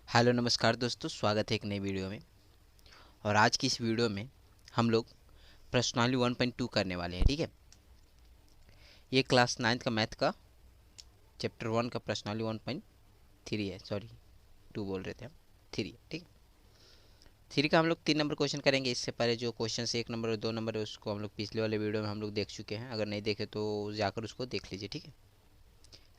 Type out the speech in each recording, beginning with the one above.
Hello नमस्कार दोस्तों, स्वागत है एक नई वीडियो में। और आज की इस वीडियो में हम लोग प्रश्नावली 1.2 करने वाले हैं। ठीक है, ये क्लास 9th का मैथ का चैप्टर 1 का प्रश्नावली 1.3 है। सॉरी, 2 बोल रहे थे हम, 3 है। ठीक है, 3 का हम लोग 3 नंबर क्वेश्चन करेंगे। इससे पहले जो क्वेश्चन 1 नंबर और 2 नंबर है उसको हम लोग पिछले वाले वीडियो में हम लोग देख चुके हैं। अगर नहीं देखे तो जाकर उसको देख लीजिए। ठीक है,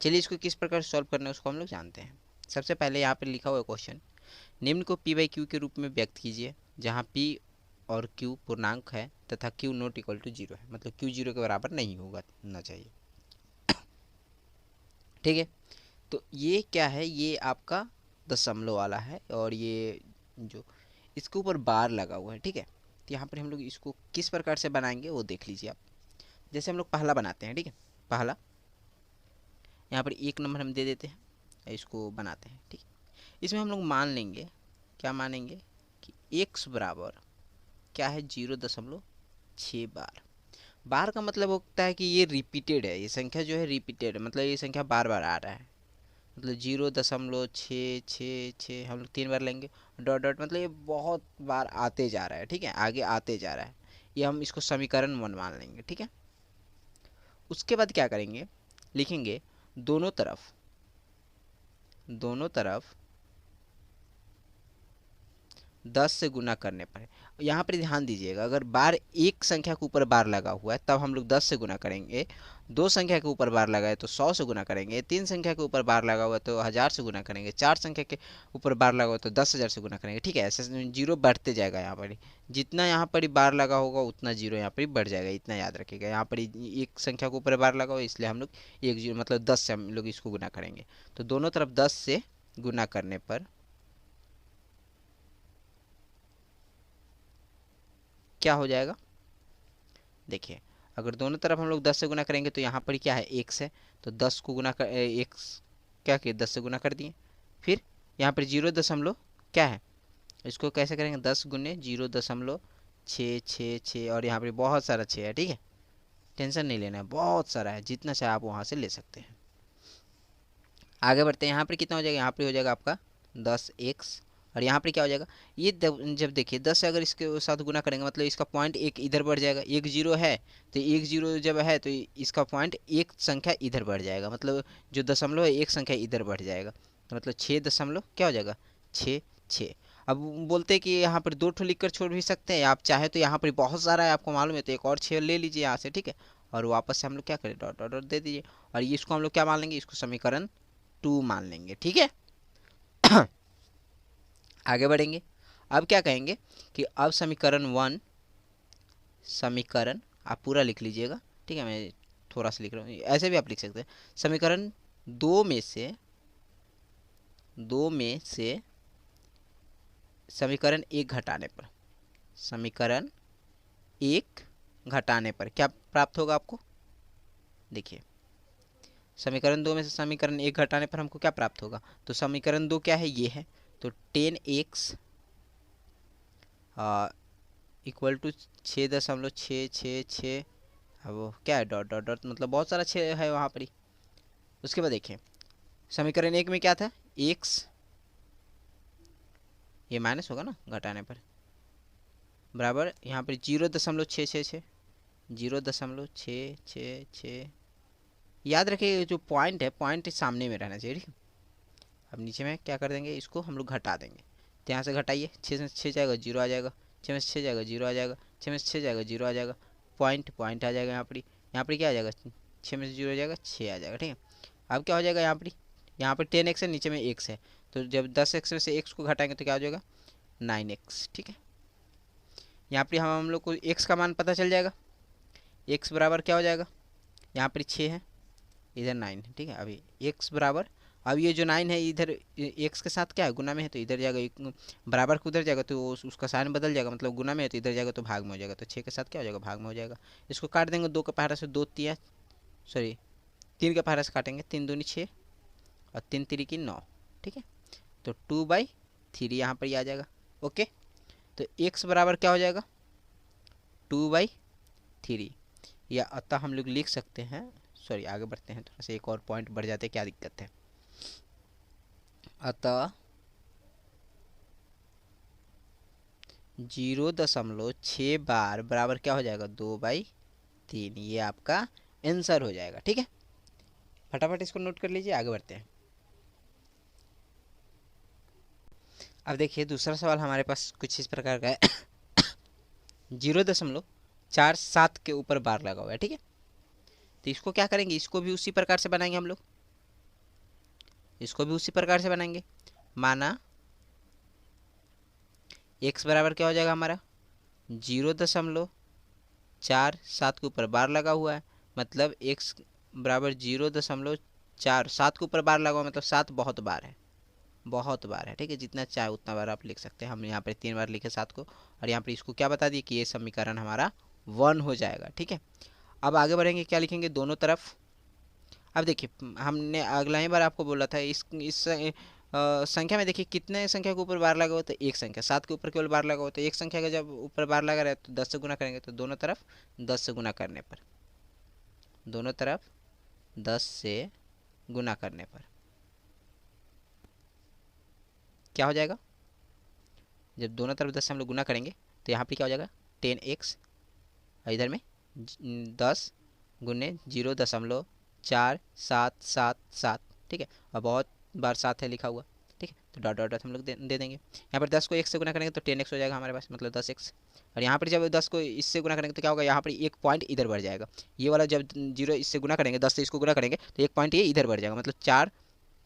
चलिए इसको किस प्रकार सॉल्व करना है उसको हम लोग जानते हैं। सबसे पहले यहाँ पर लिखा हुआ क्वेश्चन, निम्न को पी बाई क्यू के रूप में व्यक्त कीजिए, जहाँ पी और क्यू पूर्णांक है तथा q not equal to zero है, मतलब क्यू जीरो के बराबर नहीं होगा ना चाहिए। ठीक है, तो ये क्या है, ये आपका दशमलव वाला है और ये जो इसके ऊपर बार लगा हुआ है। ठीक है, तो यहाँ पर हम लोग इसको किस प्रकार से बनाएंगे वो देख लीजिए आप। जैसे हम लोग पहला बनाते हैं। ठीक है, पहला यहाँ पर 1 नंबर हम दे देते हैं, इसको बनाते हैं। ठीक है, इसमें हम लोग मान लेंगे, क्या मानेंगे कि x बराबर क्या है, 0.6 बार। बार का मतलब होता है कि ये रिपीटेड है, ये संख्या जो है रिपीटेड है, मतलब ये संख्या बार बार आ रहा है। मतलब 0.666 हम लोग 3 बार लेंगे, डॉट डॉट मतलब ये बहुत बार आते जा रहा है। ठीक है, आगे आते जा रहा है, ये हम इसको समीकरण 1 मान लेंगे। ठीक है, उसके बाद क्या करेंगे, लिखेंगे दोनों तरफ, दोनों तरफ 10 से गुना करने पर। यहाँ पर ध्यान दीजिएगा, अगर बार एक संख्या के ऊपर बार लगा हुआ है तब हम लोग 10 से गुना करेंगे, दो संख्या के ऊपर बार लगा है तो 100 से गुना करेंगे, तीन संख्या के ऊपर बार लगा हुआ है तो 1000 से गुना करेंगे, चार संख्या के ऊपर बार लगा हुआ है तो 10,000 से गुना करेंगे। ठीक है, ऐसे जीरो बढ़ते जाएगा। यहाँ पर जितना यहाँ पर बार लगा होगा उतना जीरो यहाँ पर बढ़ जाएगा, इतना याद रखिएगा। यहाँ पर एक संख्या के ऊपर बार लगा हुआ है इसलिए हम लोग एक जीरो मतलब 10 से हम लोग इसको गुना करेंगे। तो दोनों तरफ 10 से गुना करने पर क्या हो जाएगा, देखिए। अगर दोनों तरफ हम लोग 10 से गुना करेंगे तो यहाँ पर क्या है, x है, तो 10 को गुना कर x क्या किए, 10 से गुना कर दिए। फिर यहाँ पर 0 दशमलव क्या है, इसको कैसे करेंगे, 10 गुने 0.666 और यहाँ पर बहुत सारा 6 है। ठीक है, टेंशन नहीं लेना है, बहुत सारा है, जितना चाहे आप वहाँ से ले सकते हैं। आगे बढ़ते हैं, यहाँ पर कितना हो जाएगा, यहाँ पर हो जाएगा आपका 10x। और यहाँ पर क्या हो जाएगा, ये जब देखिए 10 से अगर इसके साथ गुना करेंगे मतलब इसका पॉइंट एक इधर बढ़ जाएगा, एक जीरो है तो एक जीरो जब है तो इसका पॉइंट एक संख्या इधर बढ़ जाएगा, मतलब जो दशमलव है एक संख्या इधर बढ़ जाएगा, तो मतलब 6 दशमलव क्या हो जाएगा, 6 6। अब बोलते हैं कि यहाँ पर 2 ठो लिख कर छोड़ भी सकते हैं आप, चाहे तो यहाँ पर बहुत सारा है आपको मालूम है तो एक और 6 ले लीजिए यहाँ से। ठीक है, और वापस से हम लोग क्या करें, डॉट डॉट डॉट दे दीजिए और ये इसको हम लोग क्या मान लेंगे, इसको समीकरण 2 मान लेंगे। ठीक है, आगे बढ़ेंगे। अब क्या कहेंगे कि अब समीकरण 1, समीकरण आप पूरा लिख लीजिएगा। ठीक है, मैं थोड़ा सा लिख रहा हूँ, ऐसे भी आप लिख सकते हैं। समीकरण दो में से समीकरण 1 घटाने पर, समीकरण 1 घटाने पर क्या प्राप्त होगा आपको, देखिए। समीकरण 2 में से समीकरण 1 घटाने पर हमको क्या प्राप्त होगा, तो समीकरण 2 क्या है, ये है, तो 10x इक्वल टू 6.666। अब वो क्या है, डॉट डॉट डॉट मतलब बहुत सारा 6 है वहाँ पर ही। उसके बाद देखिए समीकरण 1 में क्या था, एक्स, ये माइनस होगा ना घटाने पर, बराबर यहाँ पर 0.666, 0.666। याद रखिए जो पॉइंट है, पॉइंट सामने में रहना चाहिए। ठीक है, अब नीचे में क्या कर देंगे, इसको हम लोग घटा देंगे, तो यहाँ से घटाइए, 6 से 6 जाएगा, जीरो आ जाएगा, 6 में से 6 जाएगा, जीरो आ जाएगा, 6 में से 6 जाएगा, जीरो आ जाएगा, पॉइंट पॉइंट आ जाएगा यहाँ पर क्या आ जाएगा, 6 में से जीरो आ जाएगा, 6 आ जाएगा। ठीक है, अब क्या हो जाएगा, यहाँ पर 10x है, नीचे में x है, तो जब 10x में से x को घटाएंगे तो क्या हो जाएगा, 9x। ठीक है, यहाँ पर हम लोग को x का मान पता चल जाएगा, x बराबर क्या हो जाएगा, यहाँ पर 6 है, इधर 9 है। ठीक है, अभी x बराबर, अब ये जो 9 है इधर x के साथ क्या है, गुना में है तो इधर जाएगा, बराबर को उधर जाएगा तो उसका साइन बदल जाएगा, मतलब गुना में है तो इधर जाएगा तो भाग में हो जाएगा, तो 6 के साथ क्या हो जाएगा, भाग में हो जाएगा। इसको काट देंगे, 2 का पहाड़ा से 2 तिया, सॉरी 3 का पहाड़ा से काटेंगे, 3 दूनी 6 और 3 तिरी की 9। ठीक है, तो 2/3 यहाँ पर ही आ जाएगा। ओके, तो x बराबर क्या हो जाएगा, 2/3, या अतः हम लोग लिख सकते हैं, सॉरी आगे बढ़ते हैं, थोड़ा सा एक और पॉइंट बढ़ जाते हैं, क्या दिक्कत है। अतः 0.6 बार बराबर क्या हो जाएगा 2/3। ये आपका आंसर हो जाएगा। ठीक है, फटाफट इसको नोट कर लीजिए, आगे बढ़ते हैं। अब देखिए दूसरा सवाल हमारे पास कुछ इस प्रकार का है। 0.47 के ऊपर बार लगा हुआ है। ठीक है, तो इसको क्या करेंगे, इसको भी उसी प्रकार से बनाएंगे हम लोग, इसको भी उसी प्रकार से बनाएंगे। माना x बराबर क्या हो जाएगा हमारा 0.47 के ऊपर बार लगा हुआ है, मतलब x बराबर 0.47 के ऊपर बार लगा हुआ है, मतलब 7 बहुत बार है, बहुत बार है। ठीक है, जितना चाहे उतना बार आप लिख सकते हैं। हम यहाँ पर 3 बार लिखे 7 को, और यहाँ पर इसको क्या बता दिए कि ये समीकरण हमारा 1 हो जाएगा। ठीक है, अब आगे बढ़ेंगे, क्या लिखेंगे दोनों तरफ। अब देखिए हमने अगला ही बार आपको बोला था इस संख्या में देखिए कितने संख्या के ऊपर बार लगा हो, तो एक संख्या 7 के ऊपर केवल बार लगा हो, तो एक संख्या का जब ऊपर बार लगा रहे तो 10 से गुना करेंगे, तो दोनों तरफ 10 से गुना करने पर, दोनों तरफ 10 से गुना करने पर क्या हो जाएगा, जब दोनों तरफ 10 से हम लोग गुना करेंगे तो यहाँ पे क्या हो जाएगा 10x, और इधर में 10 गुने 0.4777। ठीक है, और बहुत बार 7 है लिखा हुआ। ठीक है, तो डॉट डॉट डॉट हम लोग दे देंगे। यहाँ पर 10 को 1 से गुना करेंगे तो 10x हो जाएगा हमारे पास, मतलब 10x। और यहाँ पर जब 10 को इससे गुना करेंगे तो क्या होगा, यहाँ पर एक पॉइंट इधर बढ़ जाएगा। ये वाला जब 0 इससे गुना करेंगे, 10 से इसको गुना करेंगे तो एक पॉइंट ये इधर बढ़ जाएगा, मतलब 4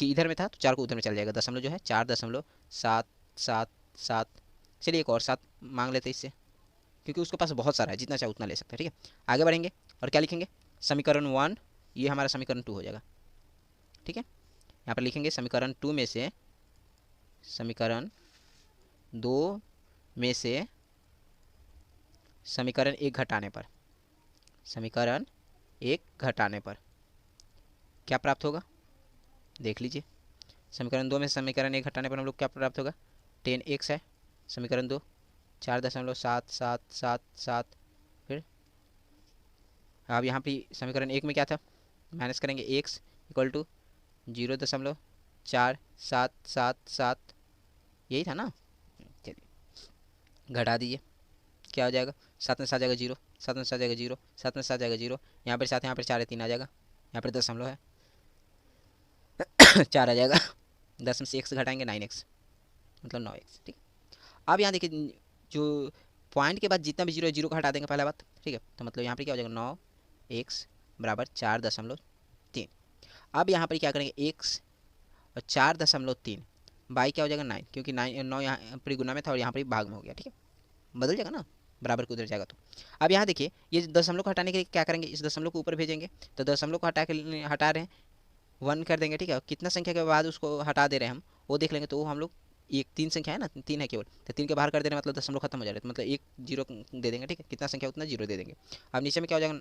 कि इधर में था तो 4 को उधर में चल जाएगा, दशमलव जो है 4.777। चलिए एक और 7 मांग लेते हैं इससे, क्योंकि उसके पास बहुत सारा है, जितना चाहे उतना ले सकते हैं। ठीक है, आगे बढ़ेंगे और क्या लिखेंगे समीकरण 1, ये हमारा समीकरण 2 हो जाएगा। ठीक है, यहाँ पर लिखेंगे समीकरण 2 में से, समीकरण 2 में से समीकरण 1 घटाने पर, समीकरण 1 घटाने पर क्या प्राप्त होगा, देख लीजिए। समीकरण 2 में समीकरण 1 घटाने पर हम लोग क्या प्राप्त होगा, 10x है, समीकरण 2 4.777। फिर अब यहाँ पे समीकरण 1 में क्या था, माइनस करेंगे x इक्वल टू 0.4777, यही था ना। चलिए घटा दीजिए, क्या हो जाएगा 7 में 7 जाएगा 0, 7 में 7 जाएगा 0, 7 में 7 जाएगा 0, यहाँ पर 7, यहाँ पर 4 है 3 आ जाएगा, यहाँ पर दशमलव है 4 आ जाएगा, 10 में से x घटाएंगे 9x, मतलब 9x। ठीक, अब यहाँ देखिए जो पॉइंट के बाद जितना भी जीरो है जीरो को हटा देंगे पहला बात। ठीक है, तो मतलब यहाँ पर क्या हो जाएगा 9x बराबर 4.3। अब यहाँ पर क्या करेंगे x और 4.3 बाई क्या हो जाएगा 9, क्योंकि 9 यहाँ पर गुना में था और यहाँ पर भाग में हो गया। ठीक है, बदल जाएगा ना, बराबर को उधर जाएगा। तो अब यहाँ देखिए ये दशमलव को हटाने के लिए क्या करेंगे, इस दशमलव को ऊपर भेजेंगे, तो दशमलव को हटा रहे हैं 1 कर देंगे। ठीक है, कितना संख्या के बाद उसको हटा दे रहे हैं हम वो देख लेंगे, तो वो हम लोग एक 3 संख्या है ना, 3 है केवल, तो 3 के बाहर कर देने मतलब दशमलव खत्म हो जाएगा, तो मतलब एक 0 दे देंगे। ठीक है, कितना संख्या उतना 0 दे देंगे। अब नीचे में क्या हो जाएगा,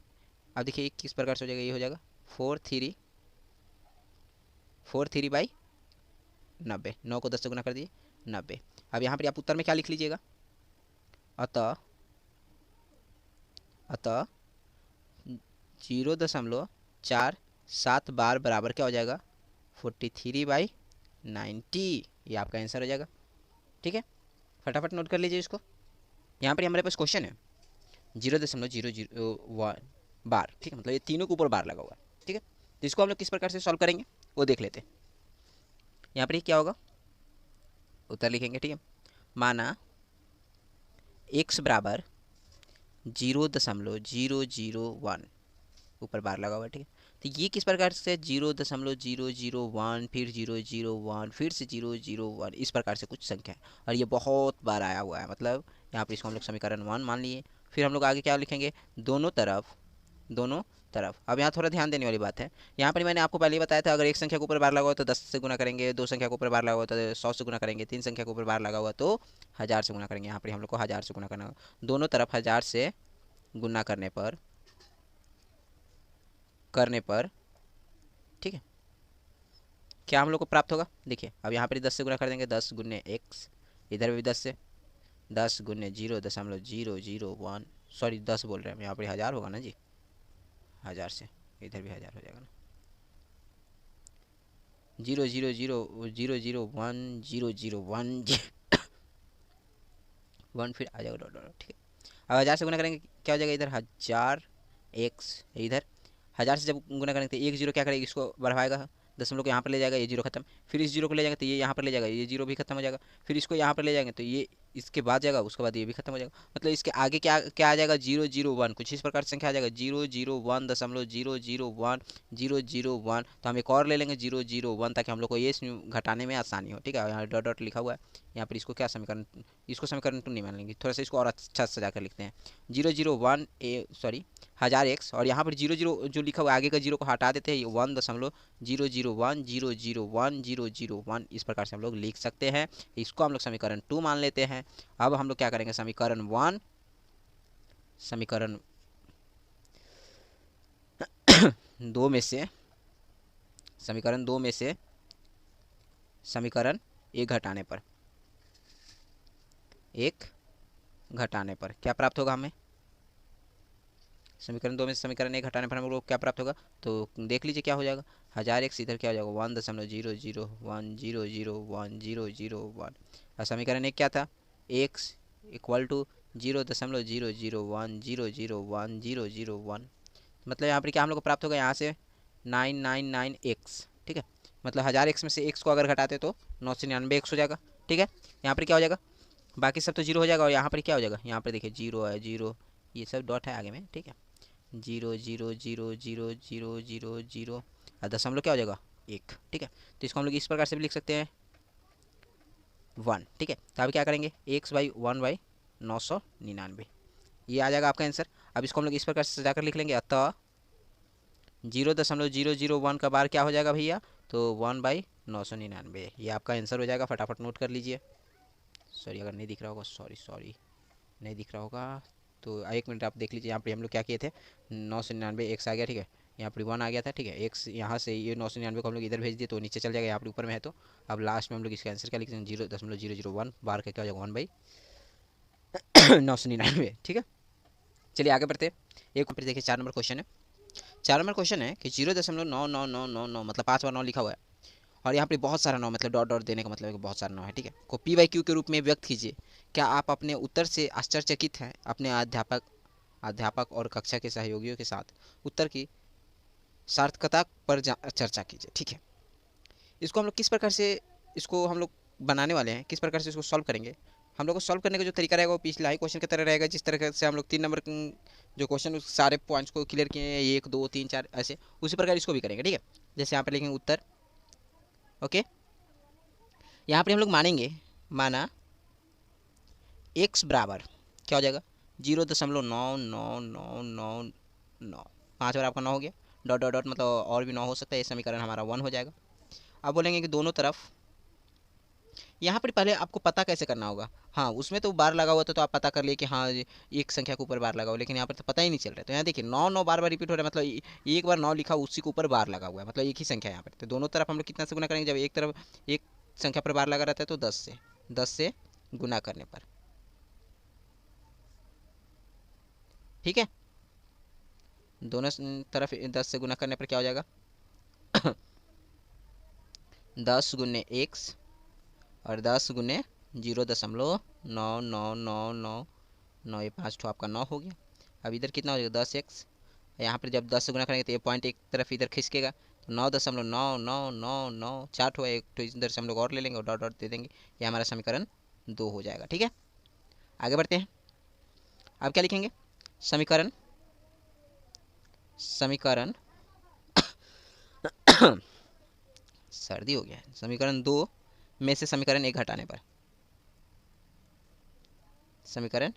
अब देखिए किस प्रकार से हो जाएगा, ये हो जाएगा 4×3 9 को 10 से गुना कर दिए 90। अब यहाँ पर आप उत्तर में क्या लिख लीजिएगा, अतः 0.47 बार बराबर क्या हो जाएगा 43/90। ये आपका आंसर हो जाएगा। ठीक है, फटाफट नोट कर लीजिए इसको। यहाँ पर हमारे पास क्वेश्चन है 0.001 बार। ठीक है, मतलब ये तीनों के ऊपर बार लगा हुआ है। ठीक है, तो इसको हम लोग किस प्रकार से सॉल्व करेंगे वो देख लेते हैं। यहाँ पर क्या होगा, उत्तर लिखेंगे। ठीक है, माना x बराबर 0.001 ऊपर बार लगा हुआ है। ठीक है, तो ये किस प्रकार से 0.001 फिर 001 फिर से 001 इस प्रकार से कुछ संख्या है, और ये बहुत बार आया हुआ है, मतलब यहाँ पर इसको हम लोग समीकरण 1 मान लिए। फिर हम लोग आगे क्या लिखेंगे, दोनों तरफ, दोनों तरफ। अब यहाँ थोड़ा ध्यान देने वाली बात है, यहाँ पर मैंने आपको पहले ही बताया था अगर एक संख्या के ऊपर बार लगा हुआ तो 10 से गुना करेंगे, 2 संख्या के ऊपर बार लगा हुआ तो 100 से गुना करेंगे, 3 संख्या के ऊपर बार लगा हुआ तो 1000 से गुना करेंगे। यहाँ पर हम लोग को 1000 से गुना करना, दोनों तरफ 1000 से गुना करने पर ठीक है क्या हम लोग को प्राप्त होगा, देखिए अब यहाँ पर 10 से गुना कर देंगे, 10 गुने x, इधर भी 10 से, 10 गुने 0.001, सॉरी 10 बोल रहे हैं हम, यहाँ पर 1000 होगा ना जी, 1000 से इधर भी 1000 हो जाएगा ना, 0.001 0.001 1 फिर आ जाएगा डॉट डॉट, ठीक है। अब 1000 से गुना करेंगे क्या हो जाएगा, इधर 1000 एक्स, इधर 1000 से जब गुना करेंगे तो एक जीरो क्या करेगा, इसको बढ़ाएगा, दशमलव को यहाँ पर ले जाएगा, ये जीरो खत्म। फिर इस जीरो को ले जाएंगे तो ये यहाँ पर ले जाएगा, ये जीरो भी खत्म हो जाएगा। फिर इसको यहाँ पर ले जाएंगे तो ये इसके बाद जाएगा, उसके बाद ये भी खत्म हो जाएगा। मतलब इसके आगे क्या क्या आ जाएगा, 001, कुछ इस प्रकार से संख्या आ जाएगा, 001.001 तो हम एक और ले लेंगे 001, ताकि हम लोग को ये घटाने में आसानी हो, ठीक है। यहाँ डॉट डॉट लिखा हुआ है, यहाँ पर इसको क्या समीकरण, इसको समीकरण 2 नहीं मान लेंगे, थोड़ा सा इसको और अच्छा सजा कर लिखते हैं, 001 सॉरी 1000x, और यहाँ पर 00 जो लिखा हुआ आगे का जीरो को हटा देते हैं, 1.001 इस प्रकार से हम लोग लिख सकते हैं। इसको हम लोग समीकरण 2 मान लेते हैं। अब हम लोग क्या करेंगे, समीकरण 1 समीकरण 2 में से समीकरण 2 में से समीकरण 1 घटाने पर क्या प्राप्त होगा हमें, समीकरण 2 में से समीकरण 1 घटाने पर हम लोग क्या प्राप्त होगा, तो देख लीजिए क्या हो जाएगा, 1000x इधर क्या हो जाएगा 1.001 और समीकरण 1 क्या था, x इक्वल टू 0.001001001, मतलब यहाँ पर क्या हम लोग को प्राप्त होगा, यहाँ से 999x, ठीक है। मतलब 1000x में से x को अगर घटाते तो 999x हो जाएगा, ठीक है। यहाँ पर क्या हो जाएगा, बाकी सब तो जीरो हो जाएगा, और यहाँ पर क्या हो जाएगा, यहाँ पर देखिए जीरो है, जीरो ये सब डॉट है आगे में, ठीक है, 0.0000000 और दशमलव क्या हो जाएगा 1, ठीक है। तो इसको हम लोग इस प्रकार से भी लिख सकते हैं 1, ठीक है। तो अभी क्या करेंगे, x/1/999 ये आ जाएगा आपका आंसर। अब इसको हम लोग इस प्रकार से सजाकर लिख लेंगे, अतः 0.001 का बार क्या हो जाएगा भैया, तो 1/999, ये आपका आंसर हो जाएगा। फटाफट नोट कर लीजिए। सॉरी अगर नहीं दिख रहा होगा, सॉरी नहीं दिख रहा होगा तो 1 मिनट आप देख लीजिए। यहाँ पर हम लोग क्या किए थे, 999 एक्स आ गया, ठीक है, यहाँ पर 1 आ गया था, ठीक है। एक्स यहाँ से ये 999 को हम लोग इधर भेज दिए तो नीचे चल जाएगा, यहाँ पर ऊपर में है। तो अब लास्ट में हम लोग इसका आंसर क्या लिखते हैं, 0.001 बार का क्या हो जाएगा 1/999, ठीक है। चलिए आगे बढ़ते। एक ऊपर देखिए 4 नंबर क्वेश्चन है। 4 नंबर क्वेश्चन है कि 0.99999 मतलब 5 बार 9 लिखा हुआ है, और यहाँ पे बहुत सारा 9 मतलब डॉट डॉट देने का मतलब है कि बहुत सारा 9 है, ठीक है, को p/q के रूप में व्यक्त कीजिए। क्या आप अपने उत्तर से आश्चर्यचकित हैं, अपने अध्यापक और कक्षा के सहयोगियों के साथ उत्तर की सार्थकता पर चर्चा कीजिए, ठीक है। इसको हम लोग किस प्रकार से इसको हम लोग बनाने वाले हैं, किस प्रकार से इसको सॉल्व करेंगे। हम लोग को सॉल्व करने का जो तरीका रहेगा वो पिछला ही क्वेश्चन की तरह रहेगा, जिस तरह से हम लोग 3 नंबर जो क्वेश्चन उस सारे पॉइंट्स को क्लियर किए हैं, 1 2 3 4 ऐसे, उसी प्रकार इसको भी करेंगे, ठीक है। जैसे यहाँ पर लिखेंगे उत्तर, ओके। यहाँ पर हम लोग माना x बराबर क्या हो जाएगा, 0.99999, 5 बार आपका 9 हो गया, डॉट डॉट डॉट मतलब और भी 9 हो सकता है, ये समीकरण हमारा 1 हो जाएगा। अब बोलेंगे कि दोनों तरफ, यहाँ पर पहले आपको पता कैसे करना होगा, हाँ उसमें तो बार लगा हुआ था तो आप पता कर लिए कि हाँ एक संख्या के ऊपर बार लगा हुआ, लेकिन यहाँ पर तो पता ही नहीं चल रहा है। तो यहाँ देखिए 9 बार बार रिपीट हो रहा है, मतलब एक बार 9 लिखा उसी के ऊपर बार लगा हुआ है, मतलब एक ही संख्या यहाँ पर। तो दोनों तरफ हम लोग कितना से गुना करेंगे, जब एक तरफ एक संख्या पर बार लगा रहता है तो 10 से गुना करने पर, ठीक है। दोनों तरफ 10 से गुना करने पर क्या हो जाएगा 10 गुने x और 10 गुने 0.99999, ये 5 ठो आपका 9 हो गया। अब इधर कितना हो जाएगा 10x, यहाँ पर जब 10 से गुना करेंगे तो ये पॉइंट एक तरफ इधर खिसकेगा, तो 9.9999 4 ठो, एक तो इधर से हम लोग और ले लेंगे और डॉट डॉट दे देंगे, ये हमारा समीकरण 2 हो जाएगा, ठीक है। आगे बढ़ते हैं। अब क्या लिखेंगे, समीकरण सर्दी हो गया है, समीकरण 2 में से समीकरण 1 घटाने पर, समीकरण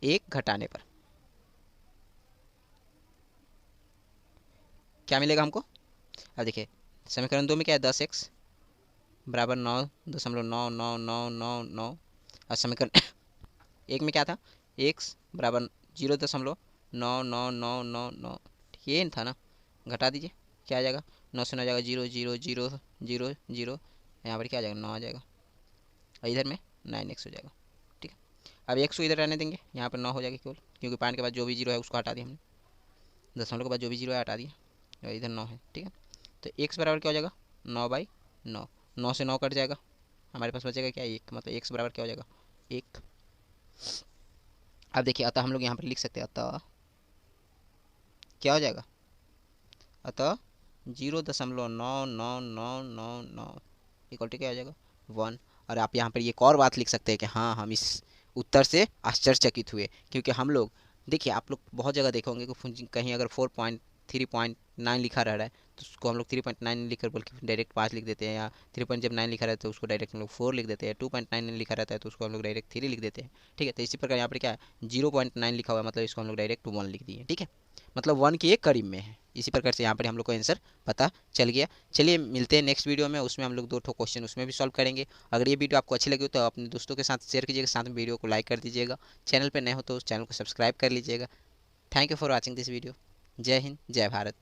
1 घटाने पर क्या मिलेगा हमको। अब देखिए समीकरण 2 में क्या है, 10x बराबर 9.99999, और समीकरण 1 में क्या था, x बराबर 0.99999, ये था ना, घटा दीजिए क्या आ जाएगा, 9 से 9 जाएगा 0.00000, यहाँ पर क्या आ जाएगा 9 आ जाएगा, और इधर में 9x हो जाएगा, ठीक है। अब x को इधर रहने देंगे, यहाँ पर 9 हो जाएगा केवल, क्योंकि पॉइंट के बाद जो भी जीरो है उसको हटा दिया हमने, दशमलव के बाद जो भी जीरो है हटा दिया, और इधर 9 है, ठीक है। तो x बराबर क्या हो जाएगा 9/9, 9 से 9 कट जाएगा, हमारे पास बचेगा क्या, एक, मतलब x बराबर क्या हो जाएगा, एक। अब देखिए अतः हम लोग यहाँ पर लिख सकते हैं, अतः क्या हो जाएगा, अतः 0.9999 इक्वल टू क्या हो जाएगा, 1। और आप यहाँ पर एक और बात लिख सकते हैं कि हाँ हम इस उत्तर से आश्चर्यचकित हुए, क्योंकि हम लोग, देखिए आप लोग बहुत जगह देखे होंगे कि कहीं अगर 4.3.9 लिखा रह रहा है तो उसको हम लोग 3.9 लिख कर बल्कि डायरेक्ट 5 लिख देते हैं, या 3.9 लिखा रहता है तो उसको डायरेक्ट हम लोग 4 लिख देते हैं, 2.9 लिखा रहता है तो उसको हम लोग डायरेक्ट 3 लिख देते हैं। ठीक है, तो इसी प्रकार यहाँ पर क्या है, 0.9 लिखा हुआ है मतलब इसको हम लोग डायरेक्ट 1 लिख दिए। ठीक है, मतलब 1 के एक करीब में है। इसी प्रकार से यहाँ पर हम लोग को आंसर पता चल गया। चलिए मिलते हैं नेक्स्ट वीडियो में, उसमें हम लोग 2 ठो क्वेश्चन उसमें भी सॉल्व करेंगे। अगर ये वीडियो आपको अच्छी लगी हो तो अपने दोस्तों के साथ शेयर कीजिएगा, साथ में वीडियो को लाइक कर दीजिएगा, चैनल पर नए हो तो उस चैनल को सब्सक्राइब कर लीजिएगा। Thank you for watching this video. जय हिंद, जय भारत।